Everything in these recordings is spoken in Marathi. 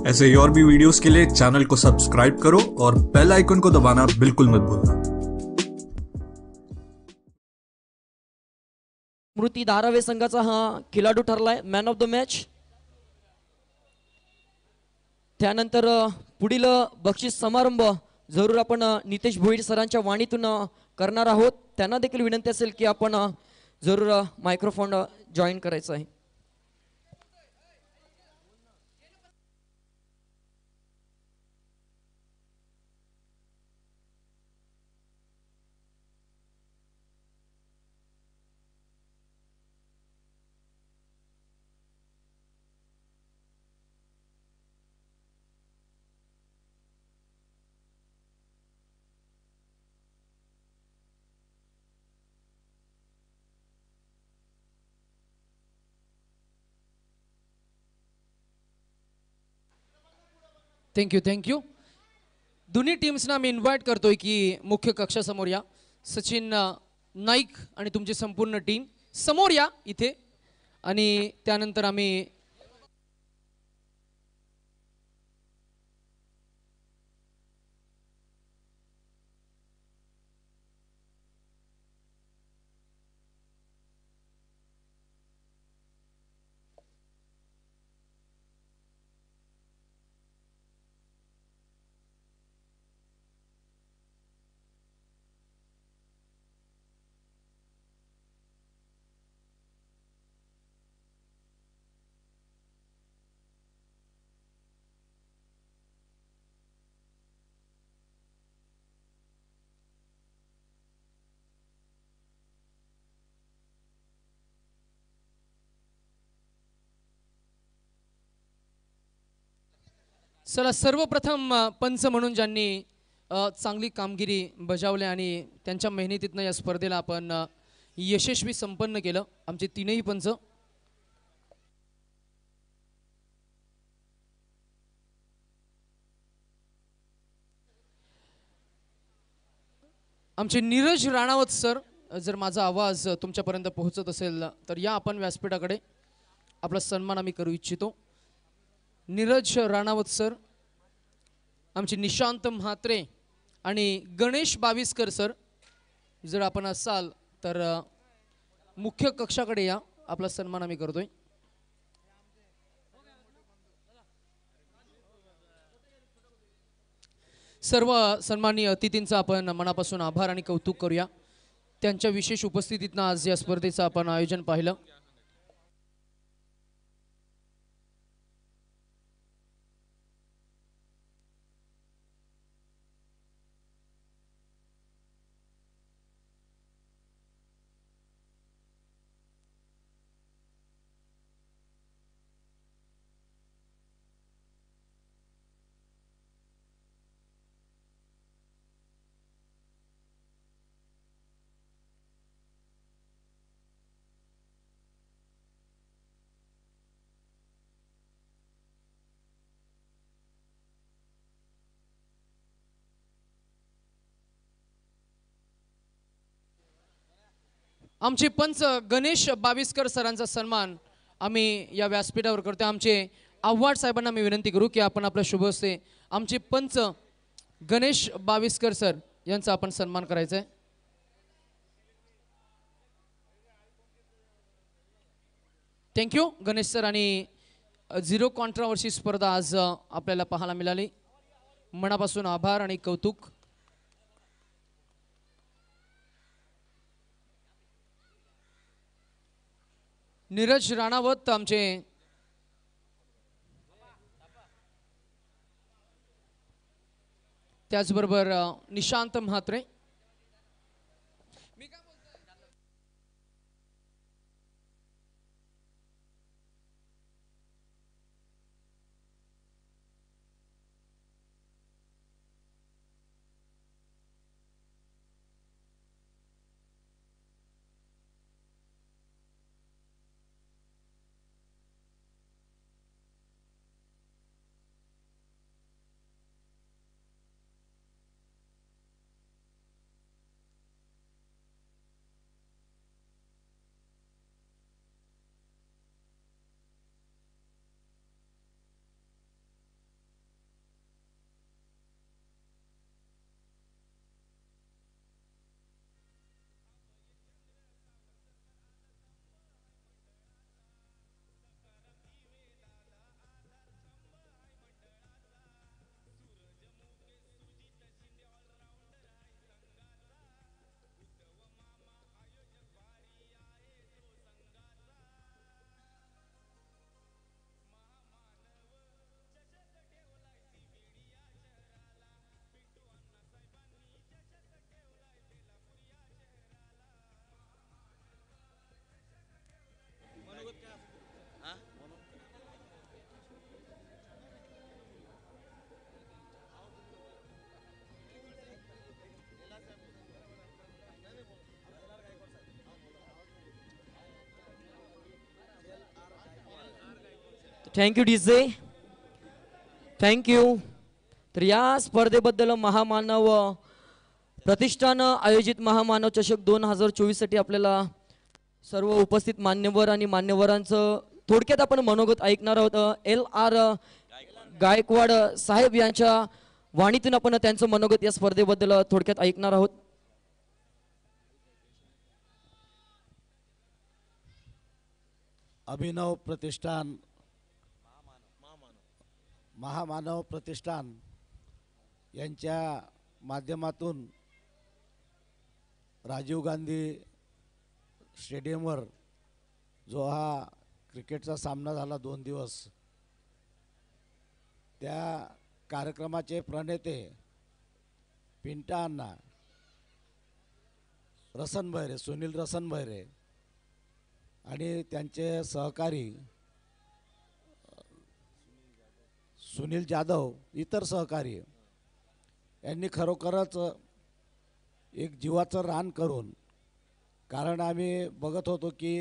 ऐसे ही और भी वीडियोस के लिए चैनल को सब्सक्राइब करो और बेल आइकन को दबाना बिल्कुल मत भूलना। स्मृती धारावे संघाचा हा खिलाडू ठरलाय मॅन ऑफ द मॅच। त्यानंतर पुढील बक्षीस समारंभ जरूर आपण नितेश भोईर सरांच्या वाणीतून करणार आहोत। त्यांना देखील विनंती असेल की आपण जरूर मायक्रोफोन जॉईन करायचा आहे। थँक्यू। दोन्ही टीम्सना मी इन्व्हाइट करतोय की मुख्य कक्षासमोर या। सचिन नाईक आणि तुमची संपूर्ण टीम समोर या इथे आणि त्यानंतर आम्ही चला सर्वप्रथम पंच म्हणून ज्यांनी चांगली कामगिरी बजावली आणि त्यांच्या मेहनतीतनं या स्पर्धेला आपण यशस्वी संपन्न केलं आमचे तीनही पंच। आमचे नीरज राणावत सर, जर माझा आवाज तुमच्यापर्यंत पोहोचत असेल तर या आपण व्यासपीठाकडे आपला सन्मान आम्ही करू इच्छितो। नीरज राणावत सर, आमचे निशांत म्हात्रे आणि गणेश बाविस्कर सर, जर आपण असाल तर मुख्य कक्षाकडे या, आपला सन्मान आम्ही करतोय। सर्व सन्माननीय अतिथींचा आपण मनापासून आभार आणि कौतुक करूया। त्यांच्या विशेष उपस्थितीतनं आज या स्पर्धेचं आपण आयोजन पाहिलं। आमचे पंच गणेश बाविस्कर सरांचा सन्मान आम्ही या व्यासपीठावर करतो। आमचे आव्हाड साहेबांना मी विनंती करू की आपण आपल्या शुभ हस्ते आमचे पंच गणेश बाविस्कर सर यांचा आपण सन्मान करायचा आहे। Thank you Ganesh sir. आणि झिरो कॉन्ट्रावर्सी स्पर्धा आज आपल्याला पाहायला मिळाली, मनापासून आभार आणि कौतुक। नीरज राणावत आमचे त्याचबरोबर Nishant Mhatre. Thank you DJ, thank you. तर या स्पर्धेबद्दल महामानव प्रतिष्ठान आयोजित महामानव चषक 2024 साठी आपल्याला सर्व उपस्थित मान्यवर आणि मान्यवरांचं थोडक्यात आपण मनोगत ऐकणार आहोत. LR गायकवाड साहेब यांच्या वाणीतून आपण त्यांचं मनोगत या स्पर्धेबद्दल थोडक्यात ऐकणार आहोत. अभिनव प्रतिष्ठान महामानव प्रतिष्ठान यांच्या माध्यमातून राजीव गांधी स्टेडियमवर जो हा क्रिकेटचा सामना झाला 2 दिवस, त्या कार्यक्रमाचे प्रणेते पिंटा अण्णा रसनभैरे, सुनील रसनभैरे आणि त्यांचे सहकारी सुनील जाधव, इतर सहकारी यांनी खरोखरच एक जीवाचं रान करून, कारण आम्ही बघत होतो की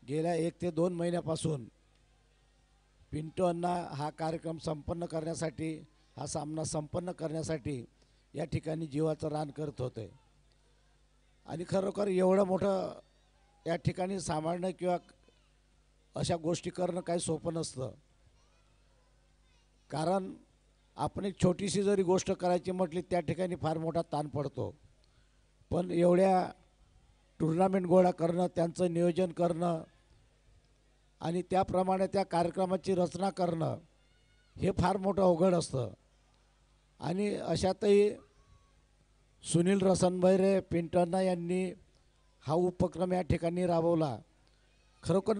गेल्या 1 ते 2 महिन्यापासून पिंटू अण्णा हा कार्यक्रम संपन्न करण्यासाठी, हा सामना संपन्न करण्यासाठी या ठिकाणी जीवाचं रान करत होते. आणि खरोखर एवढं मोठं या ठिकाणी सांभाळणं किंवा अशा गोष्टी करणं काही सोपं नसतं. कारण आपण एक छोटीशी जरी गोष्ट करायची म्हटली त्या ठिकाणी फार मोठा ताण पडतो. पण एवढ्या टुर्नामेंट गोळा करणं, त्यांचं नियोजन करणं आणि त्याप्रमाणे त्या कार्यक्रमाची रचना करणं हे फार मोठं अवघड असतं. आणि अशातही सुनील रसनभैरे, पिंटण्णा यांनी हा उपक्रम या ठिकाणी राबवला खरोखर.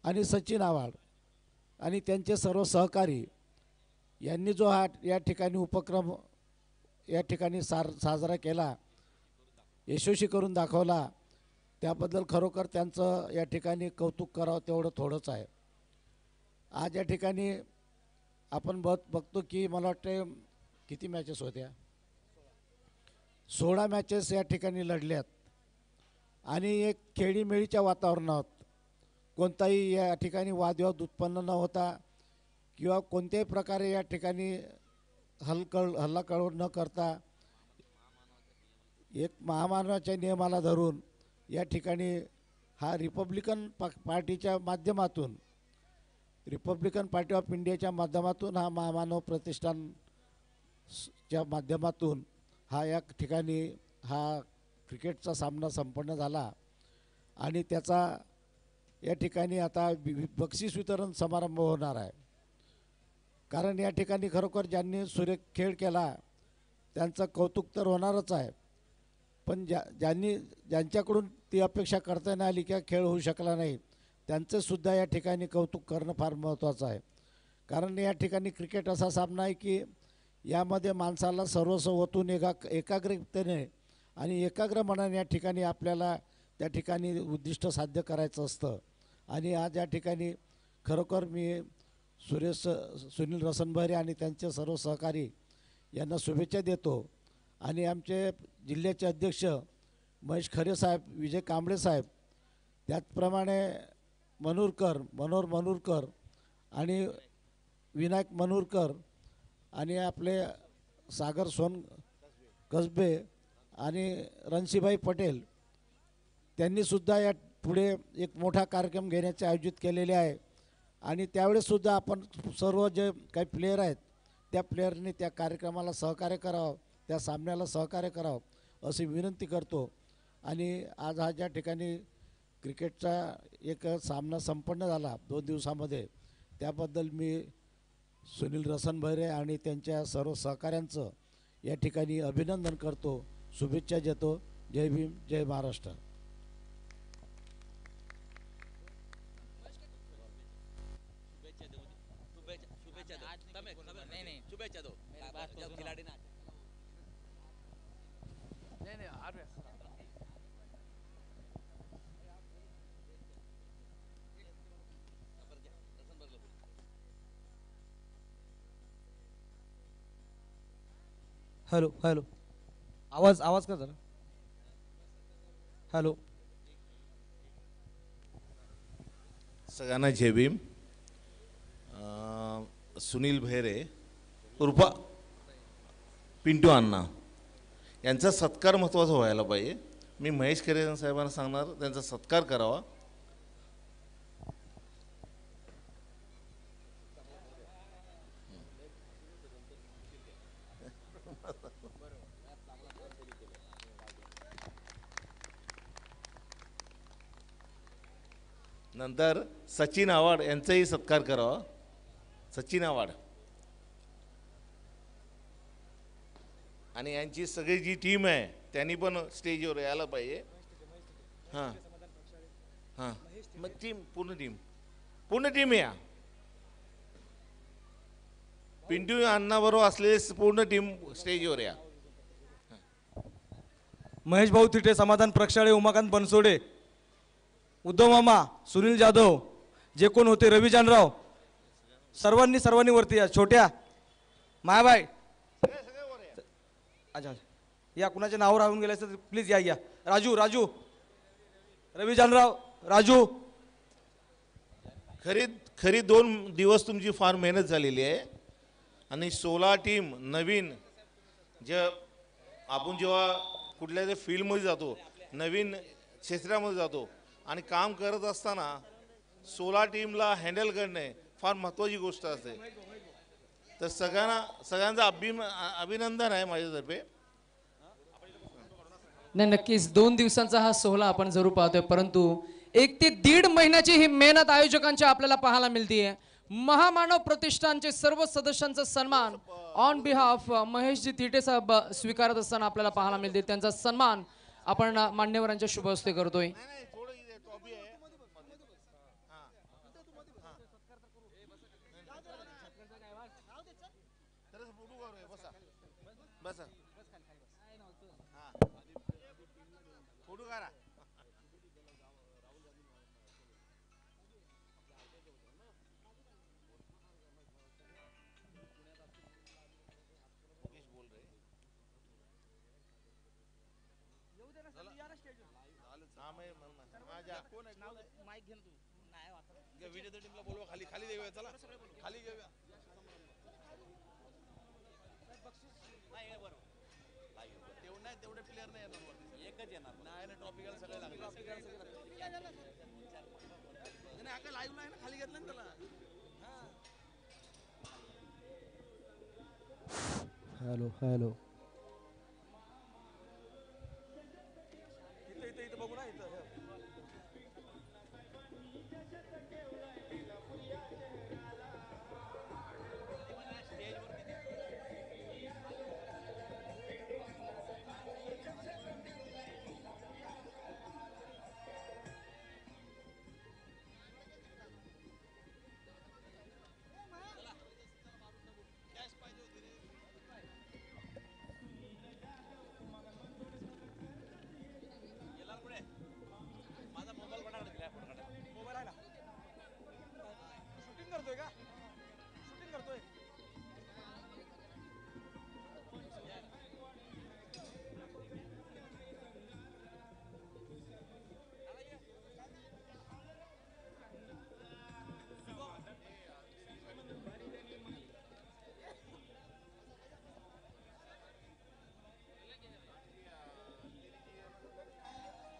आणि सचिन आव्हाड आणि त्यांचे सर्व सहकारी यांनी जो हा या ठिकाणी उपक्रम या ठिकाणी साजरा केला, यशस्वी करून दाखवला, त्याबद्दल खरोखर त्यांचं या ठिकाणी कौतुक करावं तेवढं थोडंच आहे. आज या ठिकाणी आपण बघतो की मला वाटते किती मॅचेस होत्या, 16 मॅचेस या ठिकाणी लढल्यात. आणि एक खेळीमेळीच्या वातावरणात कोणताही या ठिकाणी वादविवाद उत्पन्न न होता किंवा कोणत्याही प्रकारे या ठिकाणी हल्लाकल्लोळ न करता एक महामानवाच्या नियमाला धरून या ठिकाणी हा रिपब्लिकन पार्टीच्या माध्यमातून, रिपब्लिकन पार्टी ऑफ इंडियाच्या माध्यमातून हा महामानव प्रतिष्ठानच्या माध्यमातून हा या ठिकाणी हा क्रिकेटचा सामना संपन्न झाला. आणि त्याचा या ठिकाणी आता बक्षीस वितरण समारंभ होणार आहे. कारण या ठिकाणी खरोखर ज्यांनी सुरेख खेळ केला त्यांचं कौतुक तर होणारच आहे, पण ज्यांच्याकडून ती अपेक्षा करता नाही आली किंवा खेळ होऊ शकला नाही त्यांचंसुद्धा या ठिकाणी कौतुक करणं फार महत्त्वाचं आहे. कारण या ठिकाणी क्रिकेट असा सामना आहे की यामध्ये माणसाला सर्वस्व ओतून एकाग्रतेने आणि एकाग्र मनाने या ठिकाणी आपल्याला त्या ठिकाणी उद्दिष्ट साध्य करायचं असतं. आणि आज या ठिकाणी खरोखर मी सुनील रसनभैरे आणि त्यांचे सर्व सहकारी यांना शुभेच्छा देतो. आणि आमचे जिल्ह्याचे अध्यक्ष महेश खरे साहेब, विजय कांबळे साहेब, त्याचप्रमाणे मनोहर मनूरकर आणि विनायक मनूरकर आणि आपले सागर कसबे आणि रणशीभाई पटेल त्यांनीसुद्धा या पुढे एक मोठा कार्यक्रम घेण्याचे आयोजित केलेले आहे. आणि त्यावेळेससुद्धा आपण सर्व जे काही प्लेयर आहेत त्या प्लेयरनी त्या कार्यक्रमाला सहकार्य करावं, त्या सामन्याला सहकार्य करावं अशी विनंती करतो. आणि आज हा ज्या ठिकाणी क्रिकेटचा एक सामना संपन्न झाला 2 दिवसामध्ये, त्याबद्दल मी सुनील रसनभैरे आणि त्यांच्या सर्व सहकाऱ्यांचं या ठिकाणी अभिनंदन करतो, शुभेच्छा देतो. जय भीम, जय महाराष्ट्र. हॅलो हॅलो, आवाज का जरा. हॅलो, सगळ्यांना जय भीम. सुनील भैरे उर्फा पिंटू अण्णा यांचा सत्कार महत्त्वाचा व्हायला पाहिजे. मी महेश खरे साहेबांना सांगणार त्यांचा सत्कार करावा. नंतर सचिन आव्हाड यांचाही सत्कार करावा. सचिन आव्हाड आणि यांची सगळी जी टीम आहे त्यांनी पण स्टेजवर यायला पाहिजे. हां हां मग पूर्ण टीम या. पिंटू अण्णाबरोबर असलेले पूर्ण टीम स्टेजवर या. महेश भाऊ थिटे, समाधान प्रक्षाळे, उमाकांत बनसोडे, उद्धव मामा, सुनील जाधव, जे कोण होते, रवी जानराव, सर्वांनी वरती या. छोट्या मायाबाई, अच्छा या. कुणाचे नाव राहून गेले तर प्लीज या. राजू, रवी जानराव, राजू. खरी 2 दिवस तुमची फार मेहनत झालेली आहे आणि 16 टीम नवीन. आपण जेव्हा कुठल्या तरी फील्डमध्ये जातो, नवीन क्षेत्रामध्ये जातो आणि काम करत असताना 16 टीमला हँडल करणे फार महत्त्वाची गोष्ट असते. तर सगळ्यांचं अभिनंदन आहे माझ्यातर्फे. नाही, नक्कीच 2 दिवसांचा हा सोहळा आपण जरूर पाहतोय, परंतु 1 ते 1.5 महिन्याची ही मेहनत आयोजकांच्या आपल्याला पाहायला मिळते. महामानव प्रतिष्ठानचे सर्व सदस्यांचा सन्मान ऑन बिहाफ महेशजी थिटे साहेब स्वीकारत असताना आपल्याला पाहायला मिळते. त्यांचा सन्मान आपण मान्यवरांच्या शुभ हस्ते करतोय. हॅलो.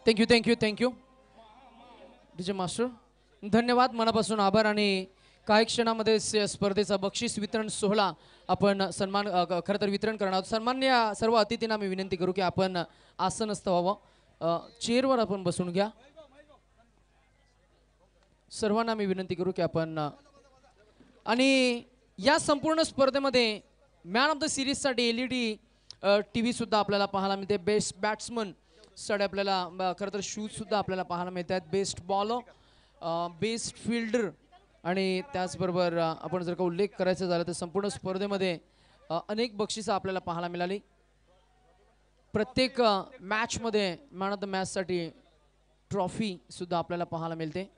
Thank you DJ master. धन्यवाद, मनापासून आभार. आणि काही क्षणामध्ये स्पर्धेचा बक्षीस वितरण सोहळा आपण सन्मान खरं तर वितरण करणार आहोत. सन्मान्य सर्व अतिथींना मी विनंती करू की आपण आसनस्थ व्हावं, चेअरवर आपण बसून घ्या. सर्वांना मी विनंती करू की आपण आणि या संपूर्ण स्पर्धेमध्ये मॅन ऑफ द सिरीजसाठी LED TV सुद्धा आपल्याला पाहायला मिळते. बेस्ट बॅट्समन साठी आपल्याला खरं तर शूज सुद्धा आपल्याला पाहायला मिळतात. बेस्ट बॉलर, बेस्ट फिल्डर आणि त्याचबरोबर आपण जर का उल्लेख करायचा झाला तर संपूर्ण स्पर्धेमध्ये अनेक बक्षिसं आपल्याला पाहायला मिळाली. प्रत्येक मॅचमध्ये मॅन ऑफ द मॅचसाठी ट्रॉफी सुद्धा आपल्याला पाहायला मिळते.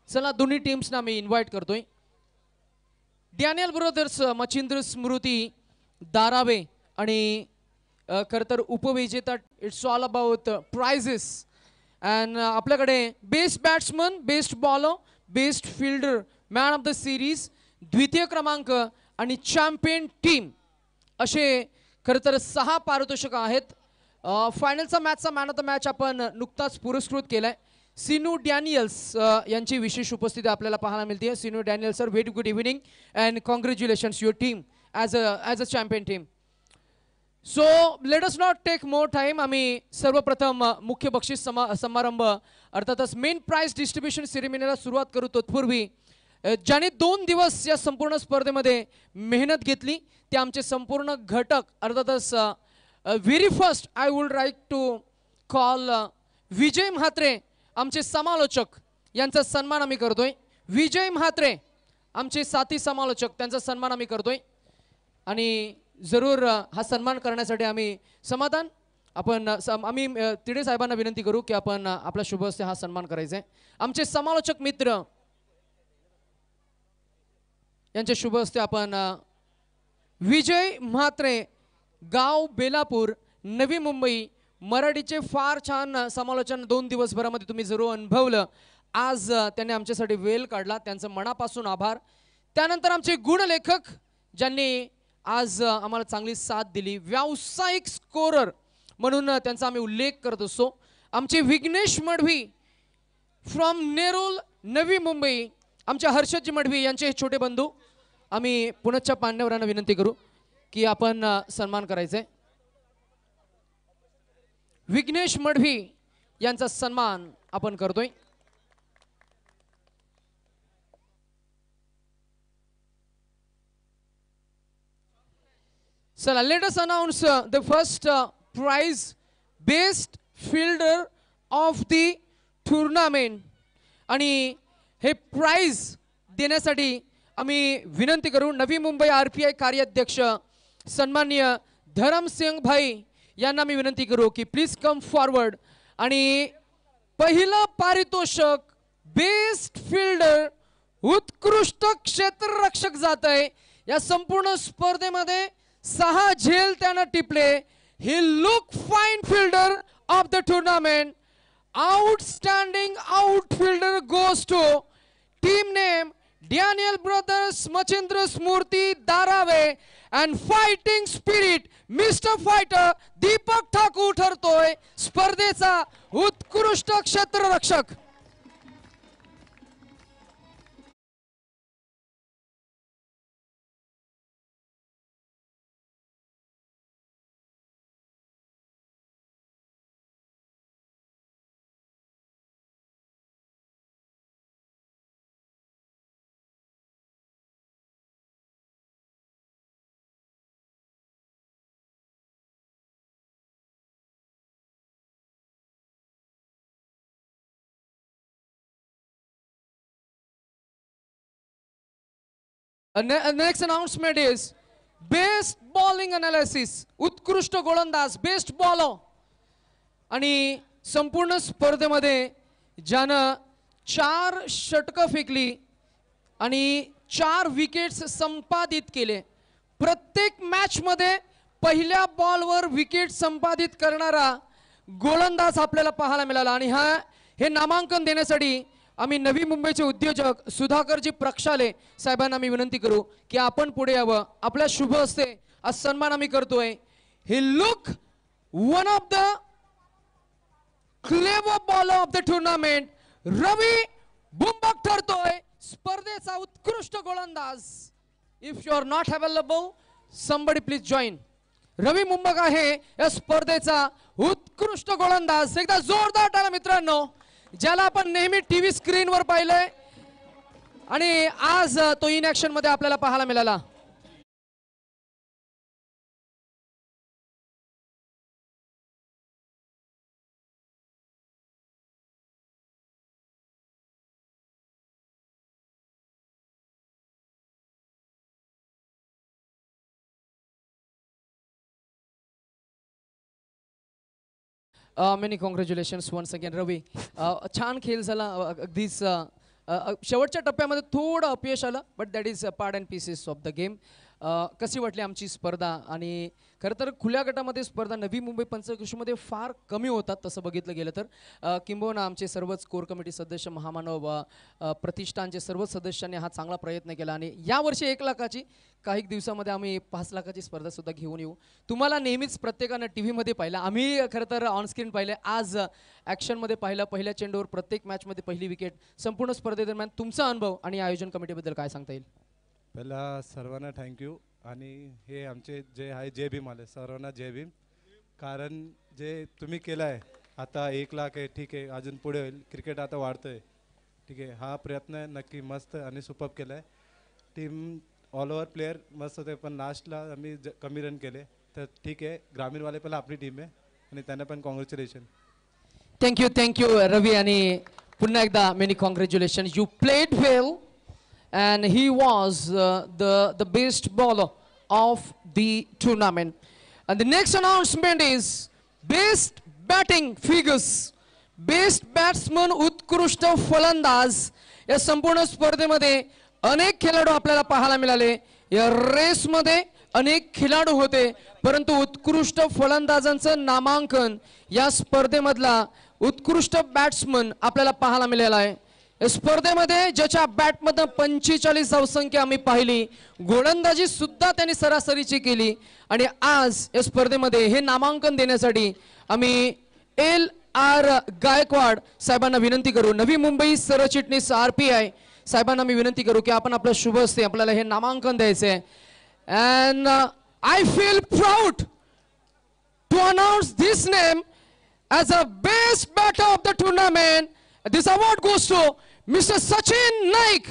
चला दोन्ही टीम्सना मी इन्व्हाइट करतोय. डॅनियल ब्रदर्स मच्छिंद्र स्मृती दारावे आणि खरं तर उपविजेता. It's all about prizes and आपल्याकडे best batsman, best bowler, best fielder, man of the series, द्वितीय क्रमांक आणि चॅम्पियन टीम असे खरं तर 6 पारितोषिकं आहेत. फायनलचा मॅचचा मॅन ऑफ द मॅच आपण नुकताच पुरस्कृत केलाय. सिनू डॅनियल्स यांची विशेष उपस्थिती आपल्याला पाहायला मिळते. Sinu Daniels sir, very good evening and congratulations your team as a champion team. So let us not take more time. आम्ही सर्वप्रथम मुख्य बक्षीस समारंभ अर्थातच मेन प्राइज डिस्ट्रीब्युशन सेरेमनीला सुरुवात करू. तत्पूर्वी ज्याने 2 दिवस या संपूर्ण स्पर्धेमध्ये मेहनत घेतली ते आमचे संपूर्ण घटक अर्थातच very first I would like to call Vijay Mhatre आमचे समालोचक यांचा सन्मान आम्ही करतोय. विजय म्हात्रे आमचे साथी समालोचक त्यांचा सन्मान आम्ही करतोय. आणि जरूर हा सन्मान करण्यासाठी आम्ही समाधान आम्ही तिडे साहेबांना विनंती करू की आपण आपला शुभ हस्ते हा सन्मान करायचा आहे. आमचे समालोचक मित्र यांच्या शुभ हस्ते आपण विजय म्हात्रे, गाव बेलापूर, नवी मुंबई, मराठीचे फार छान समालोचन 2 दिवसभरामध्ये तुम्ही जरूर अनुभवलं. आज त्यांनी आमच्यासाठी वेळ काढला, त्यांचं मनापासून आभार. त्यानंतर आमचे गुणलेखक ज्यांनी आज आम्हाला चांगली साथ दिली, व्यावसायिक स्कोरर म्हणून त्यांचा आम्ही उल्लेख करत असतो. आमचे विघ्नेश मडवी फ्रॉम नेरूल, नवी मुंबई, आमच्या हर्षदजी मडवी यांचे छोटे बंधू. आम्ही पुण्याच्या पांडवरांना विनंती करू की आपण सन्मान करायचा आहे. विघ्नेश मडवी यांचा सन्मान आपण करतोय. चला, let us announce the first prize, best fielder of the tournament. आणि हे प्राइज देण्यासाठी आम्ही विनंती करू नवी मुंबई RPI कार्याध्यक्ष सन्माननीय धरमसिंग भाई यांना मी विनंती करू की प्लीज कम फॉरवर्ड. आणि पहिलं पारितोषिक बेस्ट फिल्डर, उत्कृष्ट क्षेत्ररक्षक जात आहे. या संपूर्ण स्पर्धेमध्ये 6 झेल त्यानं टिपले. He look fine fielder of the tournament. Outstanding outfielder goes to team name Daniel brothers Machhindra Smruti Darave and fighting spirit mister fighter Deepak Thakur ठरतोय स्पर्धेचा उत्कृष्ट क्षेत्ररक्षक. Next announcement is best bowling analysis, उत्कृष्ट गोलंदाज, बेस्ट बॉलर. आणि संपूर्ण स्पर्धेमध्ये ज्यानं 4 षटकं फेकली आणि 4 विकेट्स संपादित केले. प्रत्येक मॅच मध्ये पहिल्या बॉलवर विकेट संपादित करणारा गोलंदाज आपल्याला पाहायला मिळाला. आणि हे नामांकन देण्यासाठी आम्ही नवी मुंबईचे उद्योजक सुधाकरजी प्रक्षाले साहेबांना मी विनंती करू की आपण पुढे यावं. आपल्या शुभ हस्ते आज सन्मान आम्ही करतोय. He look one of the clever bowler of the tournament. Ravi Bumbak ठरतोय स्पर्धेचा उत्कृष्ट गोलंदाज. If you are not available somebody please join. Ravi Mumbak आहे या स्पर्धेचा उत्कृष्ट गोलंदाज. एकदा जोरदार टाळ्या मित्रांनो, ज्याला आपण नेहमी टीव्ही स्क्रीनवर पाहिलंय आणि आज तो इन ऍक्शन मध्ये आपल्याला पाहायला मिळाला. मेनी कॉंग्रॅच्युलेशन्स वन्स अगेन रवी. छान खेळ झाला. अगदीच शेवटच्या टप्प्यामध्ये थोडं अपयश आलं, but that is part and pieces of the game. कशी वाटली आमची स्पर्धा? आणि खरं तर खुल्या गटामध्ये स्पर्धा नवी मुंबई पंचकृषीमध्ये फार कमी होतात तसं बघितलं गेलं तर. किंबहुना आमचे सर्वच कोर कमिटी सदस्य, महामानव, प्रतिष्ठानचे सर्वच सदस्यांनी हा चांगला प्रयत्न केला. आणि यावर्षी 1 लाखाची, काही दिवसामध्ये आम्ही 5 लाखाची स्पर्धासुद्धा घेऊन येऊ. तुम्हाला नेहमीच प्रत्येकानं टी व्हीमध्ये पाहिलं, आम्ही खरं तर ऑनस्क्रीन पाहिलं, आज ॲक्शनमध्ये पाहिलं. पहिल्या चेंडूवर प्रत्येक मॅचमध्ये पहिली विकेट. संपूर्ण स्पर्धेदरम्यान तुमचा अनुभव आणि आयोजन कमिटीबद्दल काय सांगता येईल? पहिला सर्वांना थँक्यू. आणि हे आमचे जे आहे जय भीम आले, सर्वांना जय भीम. कारण जे तुम्ही केलं आहे आता 1 लाख आहे, ठीक आहे, अजून पुढे होईल. क्रिकेट आता वाढतं आहे, ठीक आहे. हा प्रयत्न नक्की मस्त आणि सुपर्ब केला आहे. टीम ऑल ओव्हर प्लेयर मस्त होते, पण लास्टला आम्ही कमी रन केले. तर ठीक आहे, ग्रामीणवाले पहिला आपली टीम आहे आणि त्यांना पण कॉंग्रॅच्युलेशन. थँक्यू रवी. आणि पुन्हा एकदा many congratulation. You played well and he was the best bowler of the tournament. And the next announcement is best batting figures. Best batsman उत्कृष्ट फलंदाज. या संपूर्ण स्पर्धेमध्ये अनेक खेळाडू आपल्याला पाहायला मिळाले. या रेसमध्ये अनेक खेळाडू होते, परंतु उत्कृष्ट फलंदाजांचं नामांकन या स्पर्धेमधला उत्कृष्ट बॅट्समन आपल्याला पाहायला मिळाला आहे. स्पर्धेमध्ये ज्याच्या बॅटमधून 45 धावसंख्या आम्ही पाहिली, गोलंदाजी सुद्धा त्यांनी सरासरीची केली. आणि आज या स्पर्धेमध्ये हे नामांकन देण्यासाठी आम्ही LR गायकवाड साहेबांना विनंती करू. नवी मुंबई सरचिटणीस RPI साहेबांना मी विनंती करू की आपण आपल्या शुभ हस्ते आपल्याला हे नामांकन द्यायचे आहे. And I feel proud to announce this name as a best batter of the tournament. This award goes to Mr. Sachin Naik.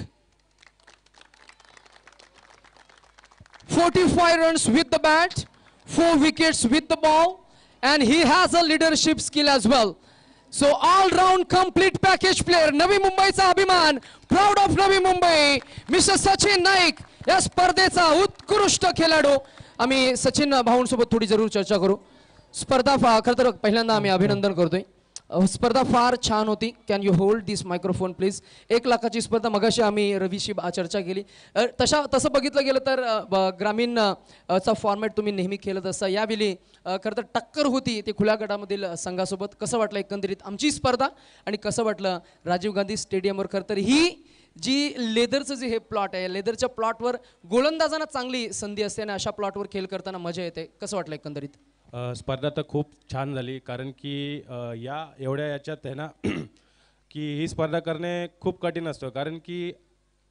45 runs with the bat, 4 wickets with the ball, and he has a leadership skill as well. So all-round complete package player, Navi Mumbaiचा अभिमान, proud of Navi Mumbai, Mr. Sachin Naik. या स्पर्धेचा उत्कृष्ट खेळाडू. आम्ही सचिन भाऊंसोबत थोडी जरूर चर्चा करू. स्पर्धा खरं तर पहिल्यांदा आम्ही अभिनंदन करतोय. स्पर्धा फार छान होती. Can you hold this microphone please? 1 लाखाची स्पर्धा मगाशी आम्ही रवीशी चर्चा केली. तसं बघितलं गेलं तर ग्रामीण चा फॉर्मॅट तुम्ही नेहमी खेळत असता. यावेळी खरं तर टक्कर होती ते खुल्या गटामधील संघासोबत. कसं वाटलं एकंदरीत आमची स्पर्धा आणि कसं वाटलं राजीव गांधी स्टेडियमवर? खरं तर ही जी लेदरचं जे हे प्लॉट आहे, लेदरच्या प्लॉटवर गोलंदाजांना चांगली संधी असते आणि अशा प्लॉटवर खेळ करताना मजा येते. कसं वाटलं एकंदरीत? स्पर्धा तर खूप छान झाली. कारण की या एवढ्या याच्यात आहे ना की ही स्पर्धा करणे खूप कठीण असतं. कारण की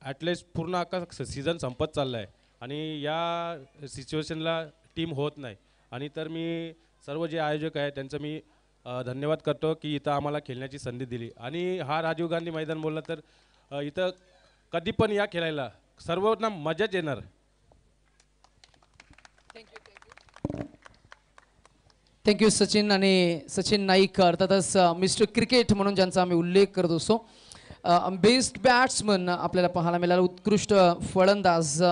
ॲटलिस्ट पूर्ण अख्खा सीझन संपत चालला आहे आणि या सिच्युएशनला टीम होत नाही. आणि तर मी सर्व जे आयोजक आहेत त्यांचं मी धन्यवाद करतो की इथं आम्हाला खेळण्याची संधी दिली. आणि हा राजीव गांधी मैदान बोललं तर इथं कधी पण या खेळायला सर्वांना मजाच येणार. थँक्यू सचिन. आणि सचिन नाईक अर्थातच मिस्टर क्रिकेट म्हणून ज्यांचा आम्ही उल्लेख करत असतो. बेस्ट बॅट्समन आपल्याला पाहायला मिळाला. उत्कृष्ट फलंदाज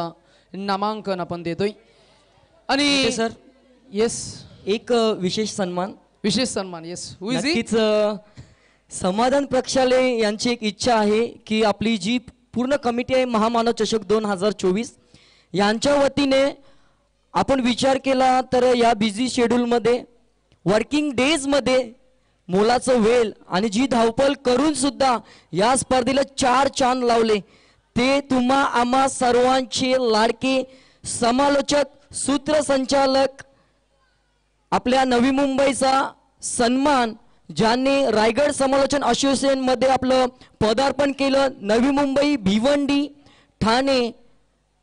नामांकन आपण देतोय. आणि सर येस, एक विशेष सन्मान. येस, हु इज नक्कीच समाधान प्रक्षाले यांची एक इच्छा आहे की आपली जी पूर्ण कमिटी आहे महामानव चषक 2024 यांच्या वतीने आपण विचार केला तर या बिझी शेड्यूलमध्ये वर्किंग डेजमध्ये मोलाचं वेळ आणि जी धावपळ करून सुद्धा या स्पर्धेला 4 चांद लावले ते तुम्हा आम्हा सर्वांचे लाडके समालोचक, सूत्रसंचालक, आपल्या नवी मुंबईचा सन्मान ज्यांनी रायगड समालोचन असोसिएशन मध्ये आपलं पदार्पण केलं, नवी मुंबई, भिवंडी, ठाणे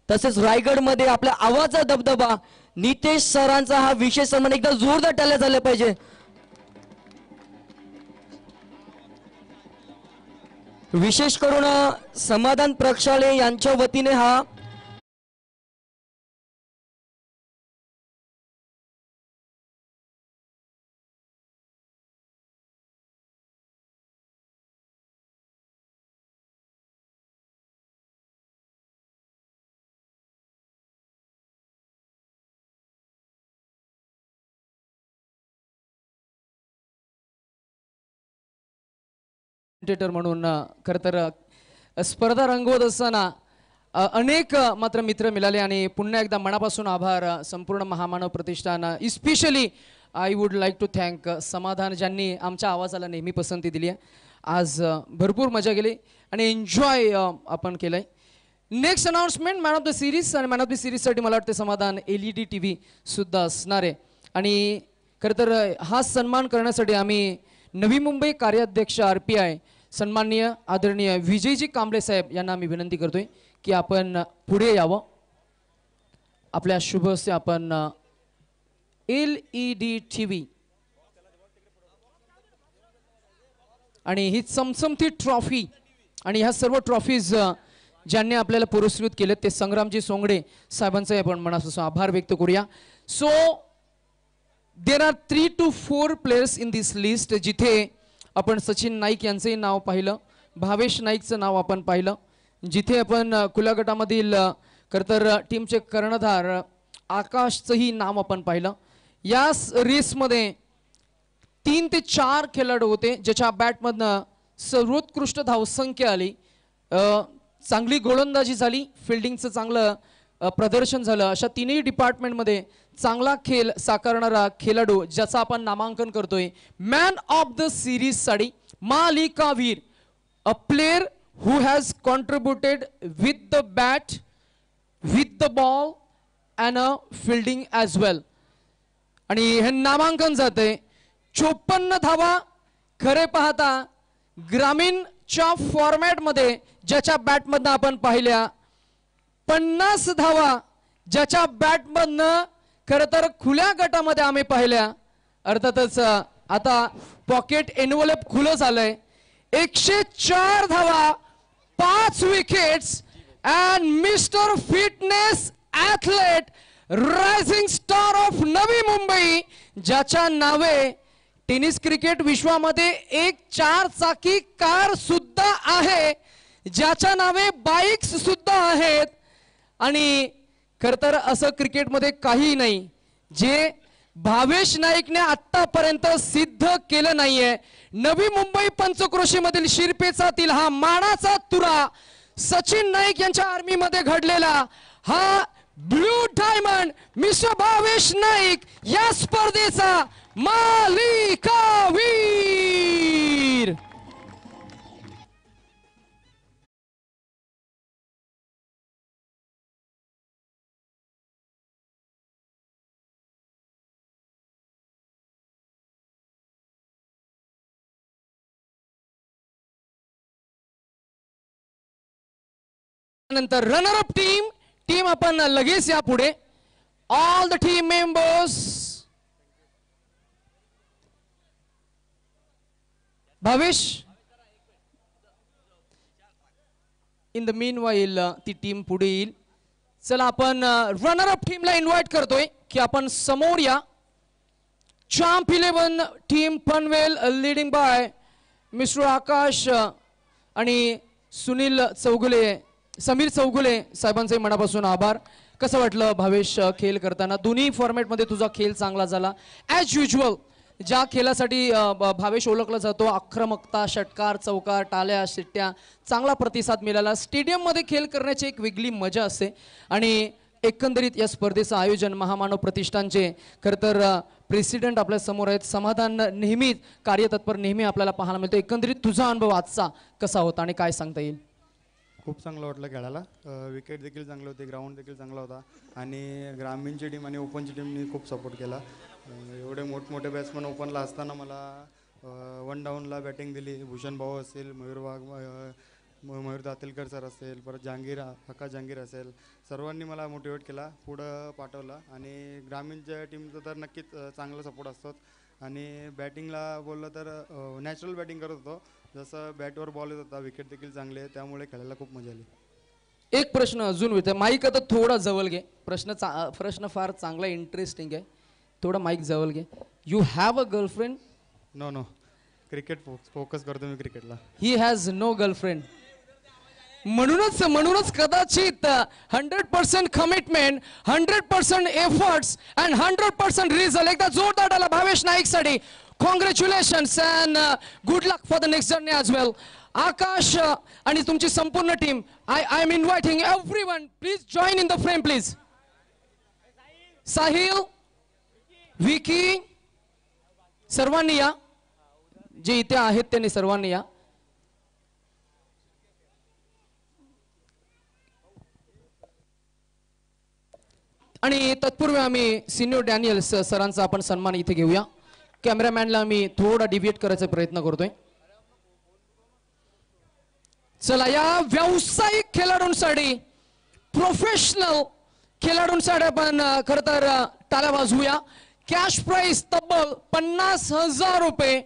तसेच रायगड मध्ये आपल्या आवाजा दबदबा नितेश सरांचा हा विशेष सन्मान. एकदा जोरदार टाळ्या झाल्या पाहिजे. विशेष करून समाधान प्रक्षाळे यांच्या वतीने हा कमेंटेटर म्हणून खरं तर स्पर्धा रंगवत असताना अनेक मात्र मित्र मिळाले आणि पुन्हा एकदा मनापासून आभार संपूर्ण Mahamanav Pratishthan. Especially I would like to thank Samadhan, ज्यांनी आमच्या आवाजाला नेहमी पसंती दिली आहे. आज भरपूर मजा गेली आणि एन्जॉय आपण केलंय. Next announcement man of the series, आणि मॅन ऑफ द सिरीजसाठी मला वाटतं समाधान LED TV सुद्धा असणार आहे. आणि खरं तर हा सन्मान करण्यासाठी आम्ही नवी मुंबई कार्याध्यक्ष RPI सन्माननीय आदरणीय विजयजी कांबळे साहेब यांना आम्ही विनंती करतोय की आपण पुढे यावं. आपल्या शुभ हस्ते आपण LED TV आणि ही चमचमती ट्रॉफी आणि ह्या सर्व ट्रॉफीज ज्यांनी आपल्याला पुरस्कृत केले ते संग्रामजी सोंगडे साहेबांचे आपण मनापासून आभार व्यक्त करूया. So there are 3 to 4 players in this list, जिथे आपण सचिन नाईक यांचंही नाव पाहिलं, भावेश नाईकचं नाव आपण पाहिलं, जिथे आपण खुल्या गटामधील खरं तर टीमचे कर्णधार आकाशचंही नाव आपण पाहिलं. या रेसमध्ये 3 ते 4 खेळाडू होते ज्याच्या बॅटमधनं सर्वोत्कृष्ट धावसंख्या आली, चांगली गोलंदाजी झाली, फिल्डिंगचं चांगलं प्रदर्शन झालं. अशा तिन्ही डिपार्टमेंटमध्ये चांगला खेळ साकारणारा खेळाडू ज्याचं आपण नामांकन करतोय मॅन ऑफ द सिरीजसाठी मालिकावीर, a player who has contributed with the bat, with the ball and a fielding as well. आणि हे नामांकन जाते 54 धावा. खरे पाहता ग्रामीणच्या फॉर्मॅटमध्ये ज्याच्या बॅटमधनं आपण पाहिल्या, 50 धावा ज्याच्या बॅटमधनं खरं तर खुल्या गटामध्ये आम्ही पाहिल्या. अर्थातच आता पॉकेट एनवलप खुलं झालंय. 104 धावा, 5 wickets and mister fitness athlete, rising star of Navi Mumbai, ज्याच्या नावे टेनिस क्रिकेट विश्वामध्ये एक 4 चाकी कार सुद्धा आहे, ज्याच्या नावे बाईक्स सुद्धा आहेत. आणि खरं तर असं क्रिकेटमध्ये काही नाही जे भावेश नाईकने आतापर्यंत सिद्ध केलं नाहीये. नवी मुंबई पंचक्रोशीमधील शिरपेचातील हा मानाचा तुरा सचिन नाईक यांच्या आर्मीमध्ये घडलेला हा blue diamond mister Bhavesh Naik या स्पर्धेचा मालिकावीर. नंतर रनर अप टीम आपण लगेच या पुढे. All the team members, Bhavesh in the mean while ती टीम पुढे येईल. चला आपण रनर अप टीमला इन्व्हाइट करतोय की आपण समोर या. Champ 11 team Panvel leading by mister Akash आणि सुनील चौगुले, समीर चौगुले साहेबांचे मनापासून आभार. कसं वाटलं भावेश खेळ करताना? दोन्ही फॉर्मॅटमध्ये तुझा खेळ चांगला झाला. ॲज युजल ज्या खेळासाठी भावेश ओळखला जातो, आक्रमकता, षटकार, चौकार, टाळ्या, शिट्ट्या, चांगला प्रतिसाद मिळाला. स्टेडियममध्ये खेळ करण्याची एक वेगळी मजा असते. आणि एकंदरीत या स्पर्धेचं आयोजन महामानव प्रतिष्ठानचे खरं तर प्रेसिडेंट आपल्या समोर आहेत. समाधान नेहमीच कार्यतत्पर नेहमी आपल्याला पाहायला मिळतो. एकंदरीत तुझा अनुभव आजचा कसा होता आणि काय सांगता येईल? खूप चांगलं वाटलं खेळायला. विकेट देखील चांगले होते, ग्राउंड देखील चांगला होता आणि ग्रामीणची टीम आणि ओपनची टीमनी खूप सपोर्ट केला. एवढे मोठमोठे बॅट्समन ओपनला असताना मला 1 डाऊनला बॅटिंग दिली. भूषण भाऊ असेल, मयूर दातेलकर सर असेल, परत आकाश जहांगीर असेल, सर्वांनी मला मोटिवेट केला, पुढं पाठवलं. आणि ग्रामीणच्या टीमचं तर नक्कीच चांगला सपोर्ट असतो. आणि बॅटिंगला बोललं तर नॅचरल बॅटिंग करत होतो, जसं बॅटवर बॉल येत होता, विकेट देखील चांगले, त्यामुळे खेळायला खूप मजा आली. एक प्रश्न अजून होता, माईक आता थोडा जवळ घे. प्रश्न फार चांगला इंटरेस्टिंग आहे, थोडा माईक जवळ घे. You have a girlfriend? No, cricket focus करतो मी क्रिकेटला. He has no girlfriend. म्हणूनच कदाचित 100% कमिटमेंट, 100% एफर्ट्स अँड 100% रिझल्ट. एकदा जोरदार आला भावेश नाईकसाठी. Congratulations and good luck for the next journey as well. Akash आणि तुमची संपूर्ण team, I am inviting everyone, please join in the frame please. Sahil, Vicky, सर्वांनी या, जे इथे आहेत त्यांनी सर्वांनी या. आणि तत्पूर्वी आम्ही सिनियर डॅनियल्स सरांचा आपण सन्मान इथे घेऊया. कॅमेरामॅनला आम्ही थोडा डिव्हिएट करायचा प्रयत्न करतोय. चला, या व्यावसायिक खेळाडूंसाठी, प्रोफेशनल खेळाडूंसाठी आपण खर तर टाळ्या वाजवूया. कॅश प्राइज तब्बल 50,000 रुपये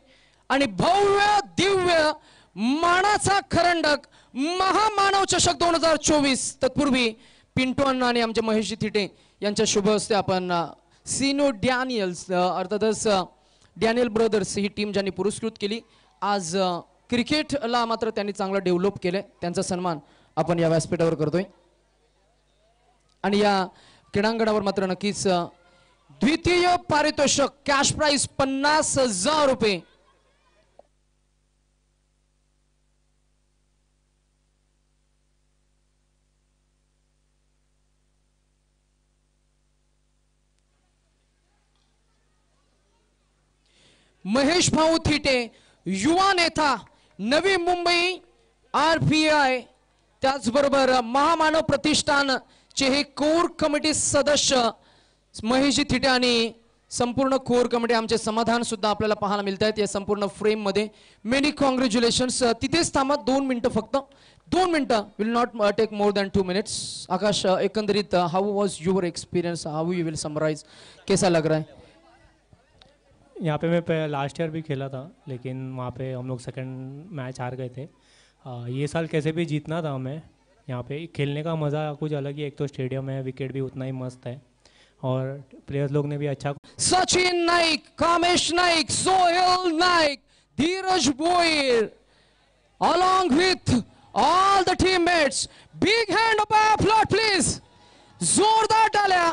आणि भव्य दिव्य मानाचा करंडक महामानव चषक 2024. तत्पूर्वी पिंटू अण्णा आणि आमचे महेश थिटे यांच्या शुभ हस्ते आपण सिनो डॅनियल्स अर्थातच डॅनियल ब्रदर्स ही टीम ज्यांनी पुरस्कृत केली. आज क्रिकेटला मात्र त्यांनी चांगलं डेव्हलप केलं, त्यांचा सन्मान आपण या व्यासपीठावर करतोय. आणि या क्रीडांगणावर मात्र नक्कीच द्वितीय पारितोषिक कॅश प्राइज 50,000 रुपये. महेश भाऊ थिटे, युवा नेता, नवी मुंबई RPI, त्याचबरोबर महामानव प्रतिष्ठानचे हे कोर कमिटी सदस्य महेशजी थिटे आणि संपूर्ण कोर कमिटी, आमचे समाधान सुद्धा आपल्याला पाहायला मिळत आहेत या संपूर्ण फ्रेम मध्ये. Many congratulations. तिथेच थांबा 2 मिनिटं, फक्त 2 मिनिटं, will not take more than 2 minutes. Akash, एकंदरीत how was your experience, how you will summarize, कैसा लग रहा है? यहाँ पे मैं लास्ट ईयर भी खेला था, लेकिन वहाँ पे हम लोग सेकंड मैच हार गए थे. ये साल कैसे भी जीतना था हमें. यहाँ पे खेलने का मज़ा कुछ अलग ही, एक तो स्टेडियम है, विकेट भी उतना ही मस्त है और प्लेयर्स लोग ने भी अच्छा. Sachin Naik, Kamesh Naik, Sohail Naik, Dheeraj Bhoir, along with all the teammates, big hand of applause please. जोरदार टाळ्या.